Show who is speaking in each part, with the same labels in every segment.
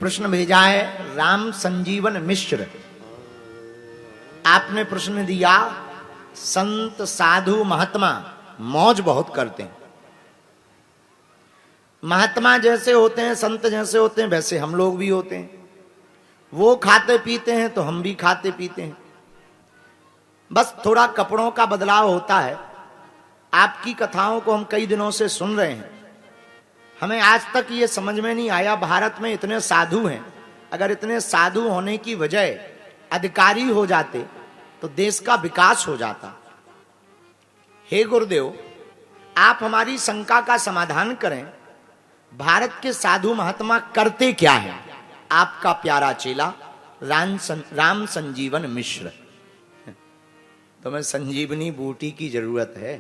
Speaker 1: प्रश्न भेजा है राम संजीवन मिश्र। आपने प्रश्न दिया, संत साधु महात्मा मौज बहुत करते हैं। महात्मा जैसे होते हैं, संत जैसे होते हैं, वैसे हम लोग भी होते हैं। वो खाते पीते हैं तो हम भी खाते पीते हैं, बस थोड़ा कपड़ों का बदलाव होता है। आपकी कथाओं को हम कई दिनों से सुन रहे हैं, हमें आज तक ये समझ में नहीं आया, भारत में इतने साधु हैं, अगर इतने साधु होने की वजह अधिकारी हो जाते तो देश का विकास हो जाता। हे गुरुदेव, आप हमारी शंका का समाधान करें, भारत के साधु महात्मा करते क्या है? आपका प्यारा चेला राम संजीवन मिश्र। तुम्हें संजीवनी बूटी की जरूरत है,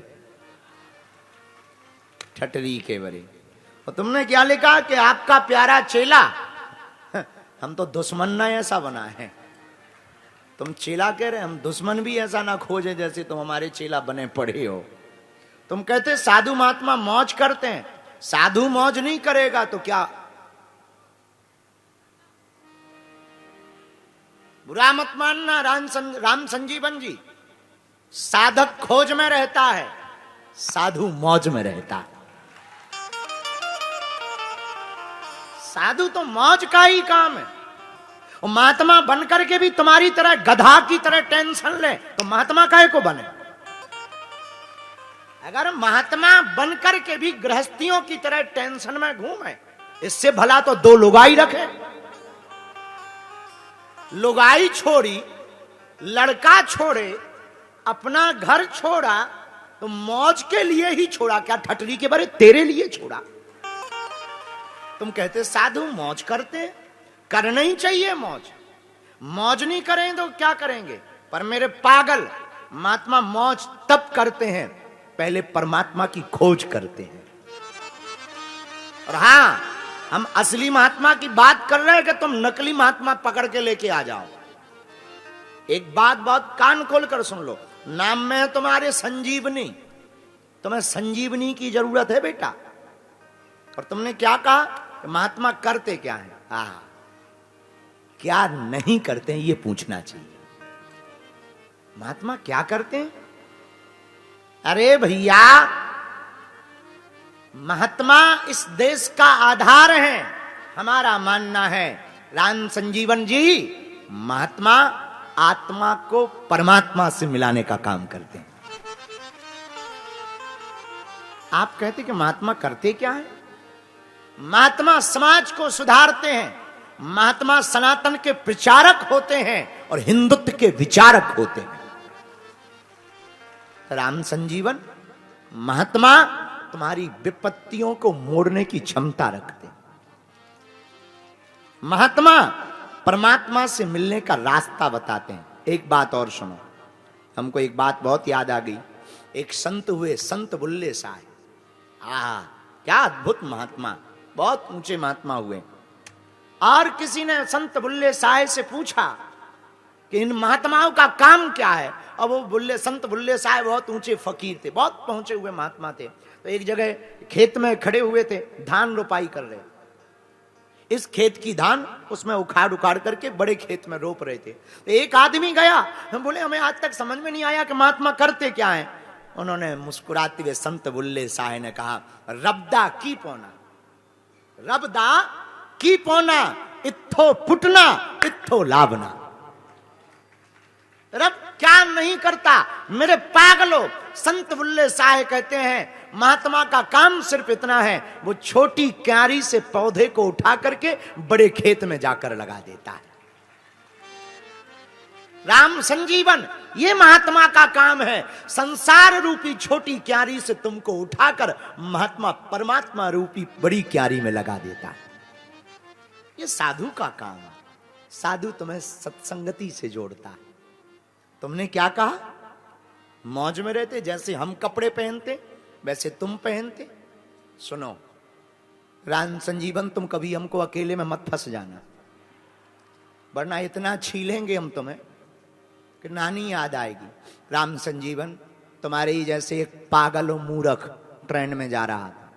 Speaker 1: ठटरी के बरे। और तुमने क्या लिखा कि आपका प्यारा चेला। हम तो दुश्मन ना ऐसा बना है, तुम चेला कह रहे, हम दुश्मन भी ऐसा ना खोजे जैसे तुम हमारे चेला बने पड़े हो। तुम कहते साधु महात्मा मौज करते हैं, साधु मौज नहीं करेगा तो क्या? बुरा मत मानना राम संजीवन जी, साधक खोज में रहता है, साधु मौज में रहता है। साधु तो मौज का ही काम है। और महात्मा बनकर के भी तुम्हारी तरह गधा की तरह टेंशन ले तो महात्मा काहे को बने? अगर महात्मा बनकर के भी गृहस्थियों की तरह टेंशन में घूमे, इससे भला तो दो लुगाई रखे। लुगाई छोड़ी, लड़का छोड़े, अपना घर छोड़ा तो मौज के लिए ही छोड़ा, क्या ठटरी के बारे तेरे लिए छोड़ा? तुम कहते साधु मौज करते हैं, करना ही चाहिए मौज। मौज नहीं करें तो क्या करेंगे? पर मेरे पागल, महात्मा मौज तब करते हैं पहले परमात्मा की खोज करते हैं। और हां, हम असली महात्मा की बात कर रहे हैं कि तुम नकली महात्मा पकड़ के लेके आ जाओ। एक बात बहुत कान खोल कर सुन लो, नाम में है तुम्हारे संजीवनी, तुम्हें संजीवनी की जरूरत है बेटा। और तुमने क्या कहा कि महात्मा करते क्या है? क्या नहीं करते हैं ये पूछना चाहिए। महात्मा क्या करते हैं? अरे भैया, महात्मा इस देश का आधार है, हमारा मानना है। राम संजीवन जी, महात्मा आत्मा को परमात्मा से मिलाने का काम करते हैं। आप कहते कि महात्मा करते क्या है? महात्मा समाज को सुधारते हैं, महात्मा सनातन के प्रचारक होते हैं और हिंदुत्व के विचारक होते हैं। राम संजीवन, महात्मा तुम्हारी विपत्तियों को मोड़ने की क्षमता रखते हैं। महात्मा परमात्मा से मिलने का रास्ता बताते हैं। एक बात और सुनो, हमको एक बात बहुत याद आ गई। एक संत हुए, संत बुल्ले शाह। क्या अद्भुत महात्मा, बहुत ऊंचे महात्मा हुए। और किसी ने संत बुल्ले शाह से पूछा कि इन महात्माओं का काम क्या है? और वो संत बुल्ले शाह बहुत ऊंचे फकीर थे, बहुत पहुंचे हुए महात्मा थे। तो एक जगह खेत में खड़े हुए थे, धान रोपाई कर रहे। इस खेत की धान उसमें उखाड़ करके बड़े खेत में रोप रहे थे। तो एक आदमी गया, हम बोले हमें आज तक समझ में नहीं आया कि महात्मा करते क्या है। उन्होंने मुस्कुराते हुए संत बुल्ले शाह ने कहा, रबदा की पोना, रबदा की पोना, इत्थो पुटना इत्थो लाभना। रब क्या नहीं करता मेरे पागलों? संत बुल्ले शाह कहते हैं महात्मा का काम सिर्फ इतना है, वो छोटी क्यारी से पौधे को उठा करके बड़े खेत में जाकर लगा देता है। राम संजीवन, ये महात्मा का काम है, संसार रूपी छोटी क्यारी से तुमको उठाकर महात्मा परमात्मा रूपी बड़ी क्यारी में लगा देता है। ये साधु का काम है। साधु तुम्हें सत्संगति से जोड़ता है। तुमने क्या कहा? मौज में रहते, जैसे हम कपड़े पहनते वैसे तुम पहनते। सुनो राम संजीवन, तुम कभी हमको अकेले में मत फंस जाना, वरना इतना छीलेंगे हम तुम्हें कि नानी याद आएगी। राम संजीवन, तुम्हारे ही जैसे एक पागल और मूर्ख ट्रेन में जा रहा था,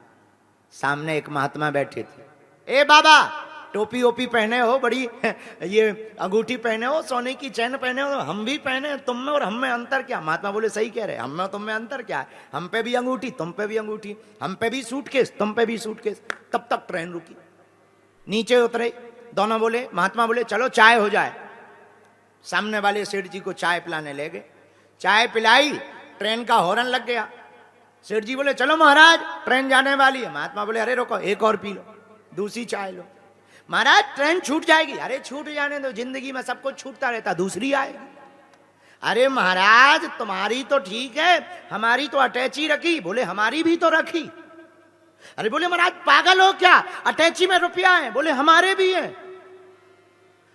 Speaker 1: सामने एक महात्मा बैठे थे। ए बाबा, टोपी ओपी पहने हो, बड़ी ये अंगूठी पहने हो, सोने की चैन पहने हो, हम भी पहने, तुम में और हम में अंतर क्या? महात्मा बोले सही कह रहे, हम में और तुम में अंतर क्या है? हम पे भी अंगूठी, तुम पे भी अंगूठी, हम पे भी सूटकेस, तुम पे भी सूटकेस। तब तक ट्रेन रुकी, नीचे उतरे दोनों। बोले महात्मा बोले चलो चाय हो जाए। सामने वाले सेठ जी को चाय पिलाने ले गए। चाय पिलाई, ट्रेन का हॉर्न लग गया। सेठ जी बोले चलो महाराज ट्रेन जाने वाली है। महात्मा बोले अरे रोको, एक और पी लो, दूसरी चाय लो। महाराज ट्रेन छूट जाएगी। अरे छूट जाने दो, जिंदगी में सब कुछ छूटता रहता, दूसरी आएगी। अरे महाराज तुम्हारी तो ठीक है, हमारी तो अटैची रखी। बोले हमारी भी तो रखी। अरे बोले महाराज पागल हो क्या, अटैची में रुपया है। बोले हमारे भी है,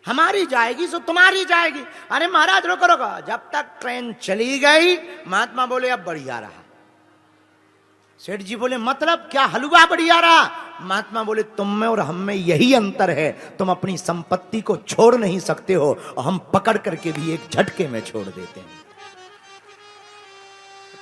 Speaker 1: हमारी जाएगी सो तुम्हारी जाएगी। अरे महाराज रोको रोको, जब तक ट्रेन चली गई महात्मा बोले अब बढ़िया रहा। सेठ जी बोले मतलब क्या हलवा बढ़िया रहा? महात्मा बोले तुम में और हम में यही अंतर है, तुम अपनी संपत्ति को छोड़ नहीं सकते हो और हम पकड़ करके भी एक झटके में छोड़ देते हैं।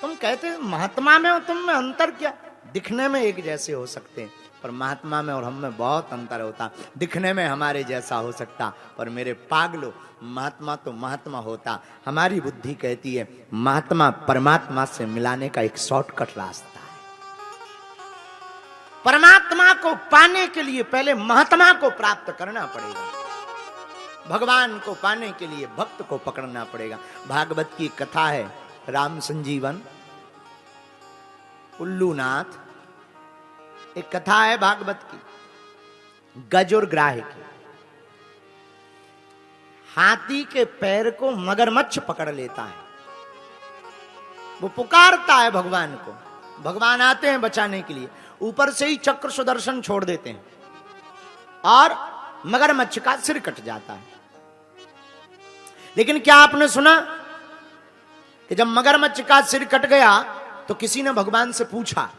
Speaker 1: तुम कहते हैं महात्मा में और तुम में अंतर क्या? दिखने में एक जैसे हो सकते हैं पर महात्मा में और हम में बहुत अंतर होता। दिखने में हमारे जैसा हो सकता पर मेरे पागलो महात्मा तो महात्मा होता। हमारी बुद्धि कहती है महात्मा परमात्मा से मिलाने का एक शॉर्टकट रास्ता है। परमात्मा को पाने के लिए पहले महात्मा को प्राप्त करना पड़ेगा। भगवान को पाने के लिए भक्त को पकड़ना पड़ेगा। भागवत की कथा है, राम संजीवन उल्लूनाथ, एक कथा है भागवत की, गज और ग्राह की। हाथी के पैर को मगरमच्छ पकड़ लेता है, वो पुकारता है भगवान को, भगवान आते हैं बचाने के लिए, ऊपर से ही चक्र सुदर्शन छोड़ देते हैं और मगरमच्छ का सिर कट जाता है। लेकिन क्या आपने सुना कि जब मगरमच्छ का सिर कट गया तो किसी ने भगवान से पूछा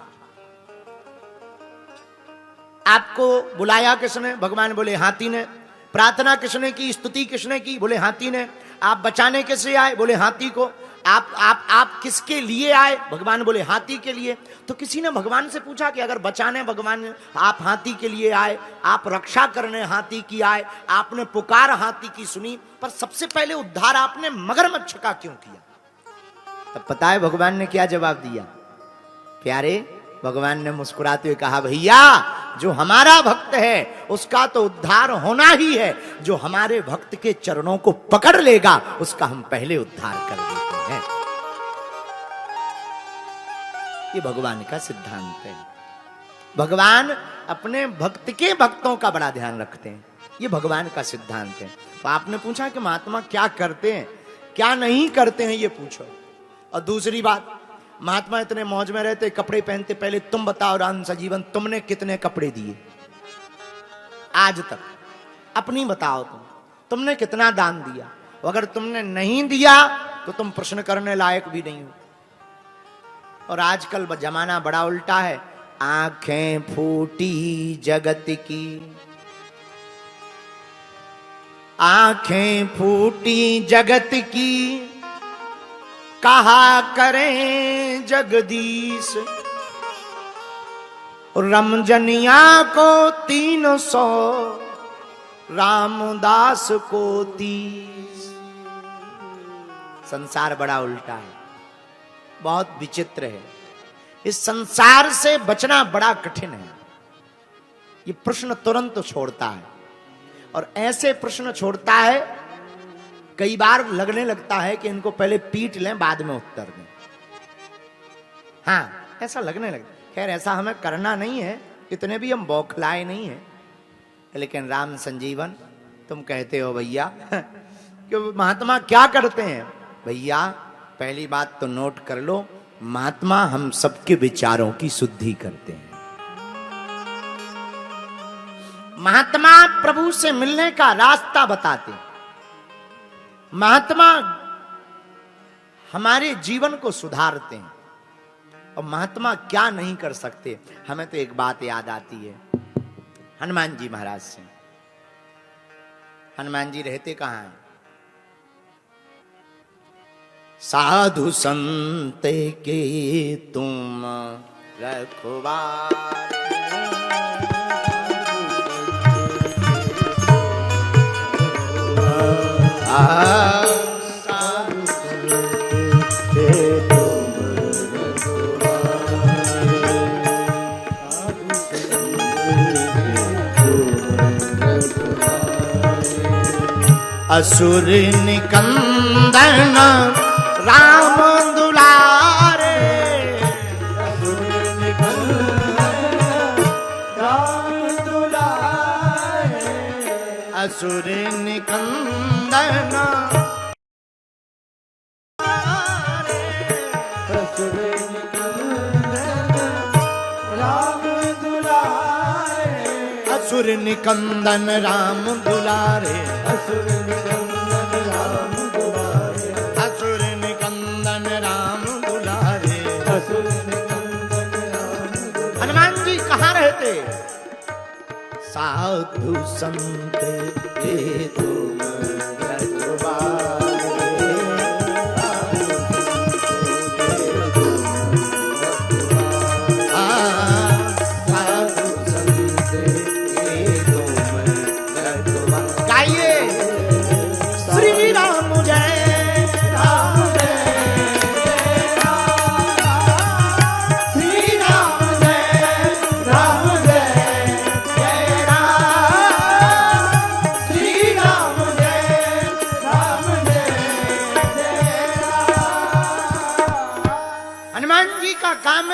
Speaker 1: आपको बुलाया किसने? भगवान बोले हाथी ने। प्रार्थना किसने की, स्तुति किसने की? बोले हाथी ने। आप बचाने कैसे आए? बोले हाथी को। आप किसके लिए आए? भगवान बोले हाथी के लिए। तो किसी ने भगवान से पूछा कि अगर बचाने भगवान आप हाथी के लिए आए, आप रक्षा करने हाथी की आए, आपने पुकार हाथी की सुनी, पर सबसे पहले उद्धार आपने मगरमच्छ का क्यों किया? तब पता है भगवान ने क्या जवाब दिया? प्यारे, भगवान ने मुस्कुराते हुए कहा भैया जो हमारा भक्त है उसका तो उद्धार होना ही है, जो हमारे भक्त के चरणों को पकड़ लेगा उसका हम पहले उद्धार कर देते हैं। ये भगवान का सिद्धांत है। भगवान अपने भक्त के भक्तों का बड़ा ध्यान रखते हैं, ये भगवान का सिद्धांत है। तो आपने पूछा कि महात्मा क्या करते हैं क्या नहीं करते हैं, ये पूछो। और दूसरी बात, महात्मा इतने मौज में रहते, कपड़े पहनते, पहले तुम बताओ राम संजीवन तुमने कितने कपड़े दिए आज तक? अपनी बताओ, तुमने कितना दान दिया? अगर तुमने नहीं दिया तो तुम प्रश्न करने लायक भी नहीं हो। और आजकल जमाना बड़ा उल्टा है, आंखें फूटी जगत की, आंखें फूटी जगत की, कहा करें जगदीश, रमजनिया को 300 रामदास को 30। संसार बड़ा उल्टा है, बहुत विचित्र है। इस संसार से बचना बड़ा कठिन है। ये प्रश्न तुरंत छोड़ता है और ऐसे प्रश्न छोड़ता है कई बार लगने लगता है कि इनको पहले पीट लें बाद में उत्तर दें। हाँ, ऐसा लगने लगता। खैर ऐसा हमें करना नहीं है, इतने भी हम बौखलाए नहीं हैं। लेकिन राम संजीवन तुम कहते हो भैया कि महात्मा क्या करते हैं? भैया पहली बात तो नोट कर लो, महात्मा हम सबके विचारों की शुद्धि करते हैं। महात्मा प्रभु से मिलने का रास्ता बताते हैं। महात्मा हमारे जीवन को सुधारते हैं। और महात्मा क्या नहीं कर सकते? हमें तो एक बात याद आती है हनुमान जी महाराज से। हनुमान जी रहते कहाँ हैं? साधु संत के तुम रखवारे, असुर निकंदन राम दुलारे, असुर निकंदन असुर निकंदन राम दुलारे, असुर निकंदन राम दुलारे, असुर निकंदन राम दुलारे, असुर निकंदन राम दुलारे। हनुमान जी कहाँ रहते? साधु संत के तुम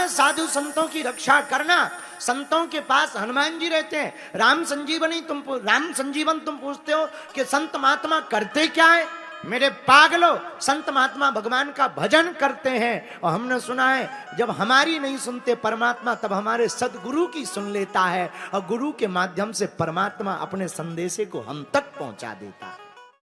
Speaker 1: साधु संतों की रक्षा करना। संतों के पास हनुमान जी रहते हैं। राम संजीवन तुम पूछते हो कि संत महात्मा करते क्या है? मेरे पागलो, संत महात्मा भगवान का भजन करते हैं। और हमने सुना है जब हमारी नहीं सुनते परमात्मा, तब हमारे सदगुरु की सुन लेता है, और गुरु के माध्यम से परमात्मा अपने संदेशे को हम तक पहुंचा देता है।